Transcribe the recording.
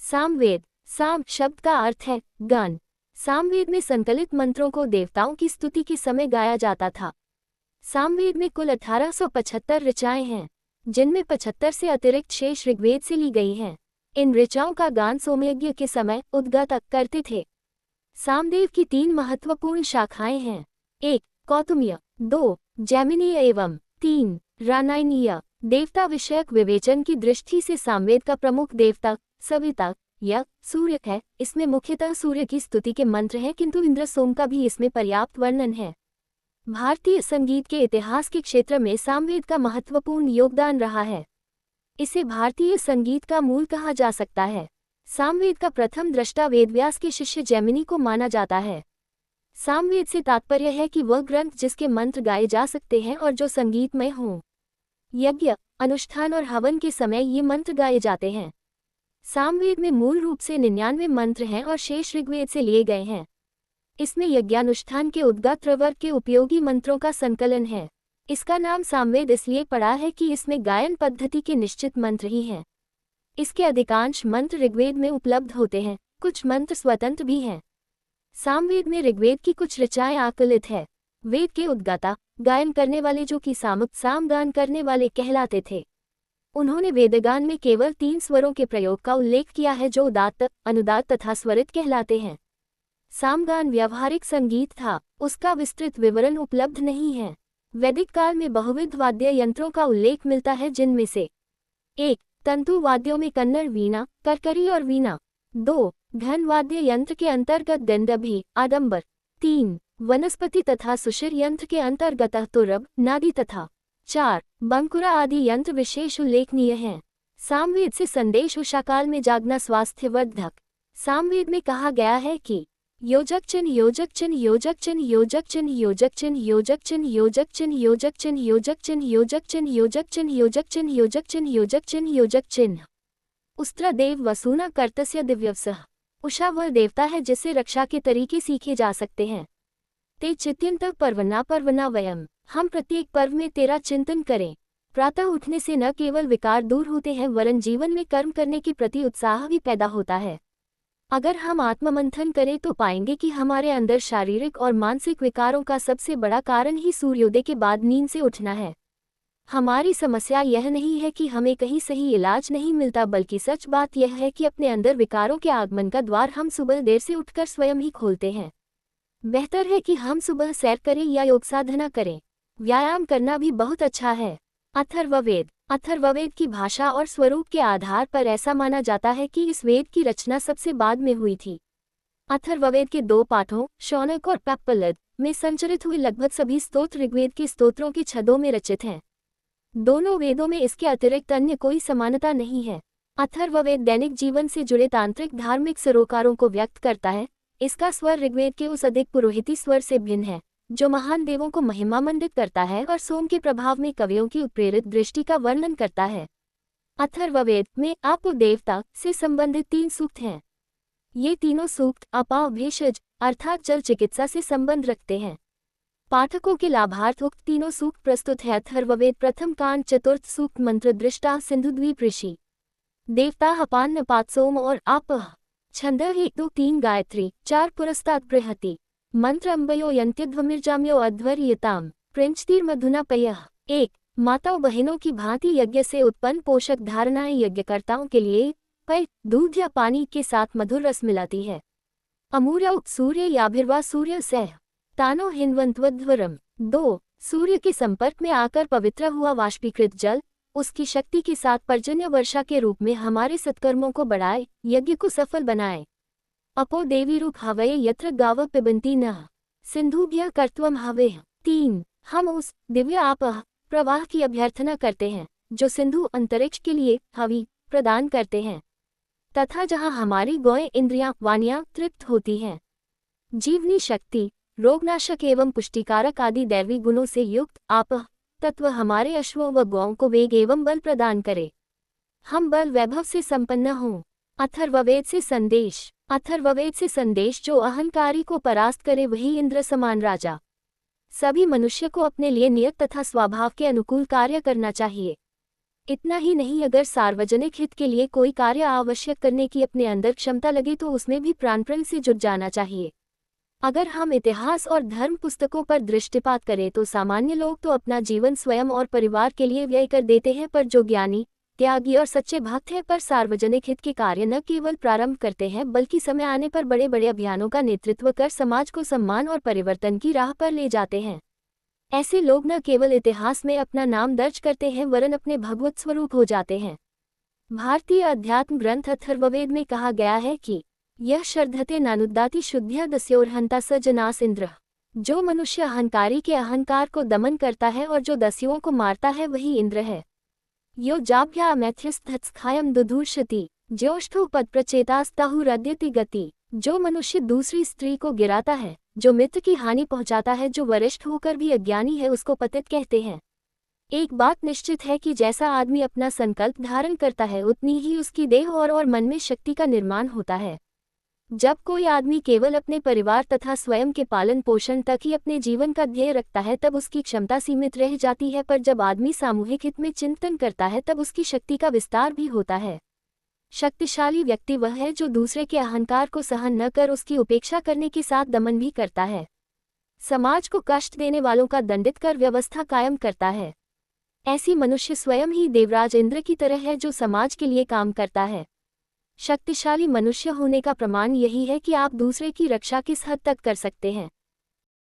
सामवेद। साम शब्द का अर्थ है गान। सामवेद में संकलित मंत्रों को देवताओं की स्तुति के समय गाया जाता था। सामवेद में कुल 1875 ऋचाएं हैं, जिनमें 75 से अतिरिक्त शेष ऋग्वेद से ली गई हैं। इन ऋचाओं का गान सोमयज्ञ के समय उद्गाता करते थे। सामदेव की 3 महत्वपूर्ण शाखाएं हैं। 1. कौतुमीय, 2. जैमिनीय एवं 3. रानायनीय। देवता विषयक विवेचन की दृष्टि से सामवेद का प्रमुख देवता सविता या सूर्य है। इसमें मुख्यतः सूर्य की स्तुति के मंत्र हैं, किंतु इंद्र सोम का भी इसमें पर्याप्त वर्णन है। भारतीय संगीत के इतिहास के क्षेत्र में सामवेद का महत्वपूर्ण योगदान रहा है। इसे भारतीय संगीत का मूल कहा जा सकता है। सामवेद का प्रथम दृष्टा वेदव्यास के शिष्य जैमिनी को माना जाता है। सामवेद से तात्पर्य है कि वह ग्रंथ जिसके मंत्र गाए जा सकते हैं और जो संगीतमय हों। यज्ञ, अनुष्ठान और हवन के समय ये मंत्र गाए जाते हैं। सामवेद में मूल रूप से 99 मंत्र हैं और शेष ऋग्वेद से लिए गए हैं। इसमें यज्ञानुष्ठान के उद्गात्र वर्ग के उपयोगी मंत्रों का संकलन है। इसका नाम सामवेद इसलिए पड़ा है कि इसमें गायन पद्धति के निश्चित मंत्र ही हैं। इसके अधिकांश मंत्र ऋग्वेद में उपलब्ध होते हैं, कुछ मंत्र स्वतंत्र भी हैं। सामवेद में ऋग्वेद की कुछ ऋचाएं आकलित है। वेद के उद्गाता, गायन करने वाले जो कि सामुक सामगान करने वाले कहलाते थे। उन्होंने वेदगान में केवल 3 स्वरों के प्रयोग का उल्लेख किया है, जो उदात्त, अनुदात्त तथा स्वरित कहलाते हैं। सामगान व्यावहारिक संगीत था, उसका विस्तृत विवरण उपलब्ध नहीं है। वैदिक काल में बहुविध वाद्य यंत्रों का उल्लेख मिलता है, जिनमें से 1. तंतु वाद्यों में कन्नड़ वीणा, करकरी और वीणा। 2. घन वाद्य यंत्र के अंतर्गत गंधर्भी, आडंबर। 3. वनस्पति तथा सुशिर यंत्र के अंतर्गत तुरब, नादी तथा 4. बंकुरा आदि यंत्र विशेष उल्लेखनीय हैं। सामवेद से संदेश उषाकाल में जागना स्वास्थ्यवर्धक। सामवेद में कहा गया है कि योजक चिन्ह योजक चिन्ह योजक चिन्ह योजक चिन्ह योजक चिन्ह योजक चिन्ह योजक चिन्ह योजक चिन्ह योजक चिन्ह योजक चिन्ह योजक चिन्ह योजक चिन्ह योजक चिन्ह योजक चिन्ह योजक चिन्ह। उस्त्र देव वसूना कर्तस्य दिव्यवसः। उषा वह देवता है जिससे रक्षा के तरीके सीखे जा सकते हैं। ते चित्यंत पर्वना वयम। हम प्रत्येक पर्व में तेरा चिंतन करें। प्रातः उठने से न केवल विकार दूर होते हैं, वरन जीवन में कर्म करने के प्रति उत्साह भी पैदा होता है। अगर हम आत्ममंथन करें तो पाएंगे कि हमारे अंदर शारीरिक और मानसिक विकारों का सबसे बड़ा कारण ही सूर्योदय के बाद नींद से उठना है। हमारी समस्या यह नहीं है कि हमें कहीं सही इलाज नहीं मिलता, बल्कि सच बात यह है कि अपने अंदर विकारों के आगमन का द्वार हम सुबह देर से उठकर स्वयं ही खोलते हैं। बेहतर है कि हम सुबह सैर करें या योग साधना करें। व्यायाम करना भी बहुत अच्छा है। अथर्ववेद। अथर्ववेद की भाषा और स्वरूप के आधार पर ऐसा माना जाता है कि इस वेद की रचना सबसे बाद में हुई थी। अथर्ववेद के 2 पाठों, शौनक और पेप्पलद, में संचरित हुए लगभग सभी स्तोत्र ऋग्वेद के स्तोत्रों के छदों में रचित हैं। दोनों वेदों में इसके अतिरिक्त अन्य कोई समानता नहीं है। अथर्ववेद दैनिक जीवन से जुड़े तांत्रिक धार्मिक सरोकारों को व्यक्त करता है। इसका स्वर ऋग्वेद के उस अधिक पुरोहिती स्वर से भिन्न है, जो महान देवों को महिमामंडित करता है और सोम के प्रभाव में कवियों की उत्प्रेरित दृष्टि का वर्णन करता है। अथर्ववेद में आप देवता से संबंधित 3 सूक्त हैं। ये तीनों सूक्त अपाव भेषज अर्थात जल चिकित्सा से संबंध रखते हैं। पाठकों के लाभार्थ उक्त तीनों सूक्त प्रस्तुत है। अथर्ववेद प्रथम कांड चतुर्थ सूक्त मंत्र दृष्टा सिंधुद्वीप ऋषि देवता अपान पात सोम और आप। छंद 1 2 3 गायत्री। 4 पुरस्तात् बृहति मंत्र अम्बयो यंत्यध्वमिर्जाम्यो अध्वर्यताम प्रिंचतीर मधुना पयः। 1. माताओं बहनों की भांति यज्ञ से उत्पन्न पोषक धारणाएं यज्ञकर्ताओं के लिए पय दूध या पानी के साथ मधुर रस मिलाती है। अमूर्य सूर्य याभिर्वा सूर्य सह तानो हिन्वंत्वध्वरम। 2. सूर्य के संपर्क में आकर पवित्र हुआ वाष्पीकृत जल उसकी शक्ति के साथ पर्जन्य वर्षा के रूप में हमारे सत्कर्मों को बढ़ाए, यज्ञ को सफल बनाए। अपो देवीरुक हवये यत्र गाव पिबन्ति नः सिंधुभ्यः कर्त्वम हवेः। 3. हम उस दिव्य आपह प्रवाह की अभ्यर्थना करते हैं जो सिंधु अंतरिक्ष के लिए हवि प्रदान करते हैं, तथा जहाँ हमारी गौएं इंद्रियां वाणियां तृप्त होती हैं। जीवनी शक्ति, रोगनाशक एवं पुष्टिकारक आदि दैवी गुणों से युक्त आपह तत्व हमारे अश्वों व गौओं को वेग एवं बल प्रदान करे। हम बल वैभव से संपन्न हों। अथर्ववेद से संदेश। अथर्ववेद से संदेश जो अहंकारी को परास्त करे वही इंद्र समान राजा। सभी मनुष्य को अपने लिए नियत तथा स्वभाव के अनुकूल कार्य करना चाहिए। इतना ही नहीं, अगर सार्वजनिक हित के लिए कोई कार्य आवश्यक करने की अपने अंदर क्षमता लगे तो उसमें भी प्राणपण से जुट जाना चाहिए। अगर हम इतिहास और धर्म पुस्तकों पर दृष्टिपात करें तो सामान्य लोग तो अपना जीवन स्वयं और परिवार के लिए व्यय कर देते हैं, पर जो ज्ञानी, त्यागी और सच्चे भक्त हैं पर सार्वजनिक हित के कार्य न केवल प्रारंभ करते हैं बल्कि समय आने पर बड़े बड़े अभियानों का नेतृत्व कर समाज को सम्मान और परिवर्तन की राह पर ले जाते हैं। ऐसे लोग न केवल इतिहास में अपना नाम दर्ज करते हैं वरन अपने भगवत स्वरूप हो जाते हैं। भारतीय अध्यात्म ग्रंथ अथर्ववेद में कहा गया है कि यह श्रद्धते नानुदाति शुद्ध्या दस्योर्हंता स जनास इंद्र। जो मनुष्य अहंकारी के अहंकार को दमन करता है और जो दस्युओं को मारता है वही इंद्र है। यो जाभ्या मैथ्यस्थायम दुधूर्षति ज्योष्ठो पद प्रचेतास्ताहुरद्यति गति। जो मनुष्य दूसरी स्त्री को गिराता है, जो मित्र की हानि पहुंचाता है, जो वरिष्ठ होकर भी अज्ञानी है, उसको पतित कहते हैं। एक बात निश्चित है कि जैसा आदमी अपना संकल्प धारण करता है उतनी ही उसकी देह और मन में शक्ति का निर्माण होता है। जब कोई आदमी केवल अपने परिवार तथा स्वयं के पालन पोषण तक ही अपने जीवन का ध्येय रखता है तब उसकी क्षमता सीमित रह जाती है, पर जब आदमी सामूहिक हित में चिंतन करता है तब उसकी शक्ति का विस्तार भी होता है। शक्तिशाली व्यक्ति वह है जो दूसरे के अहंकार को सहन न कर उसकी उपेक्षा करने के साथ दमन भी करता है। समाज को कष्ट देने वालों का दंडित कर व्यवस्था कायम करता है। ऐसी मनुष्य स्वयं ही देवराज इंद्र की तरह है जो समाज के लिए काम करता है। शक्तिशाली मनुष्य होने का प्रमाण यही है कि आप दूसरे की रक्षा किस हद तक कर सकते हैं।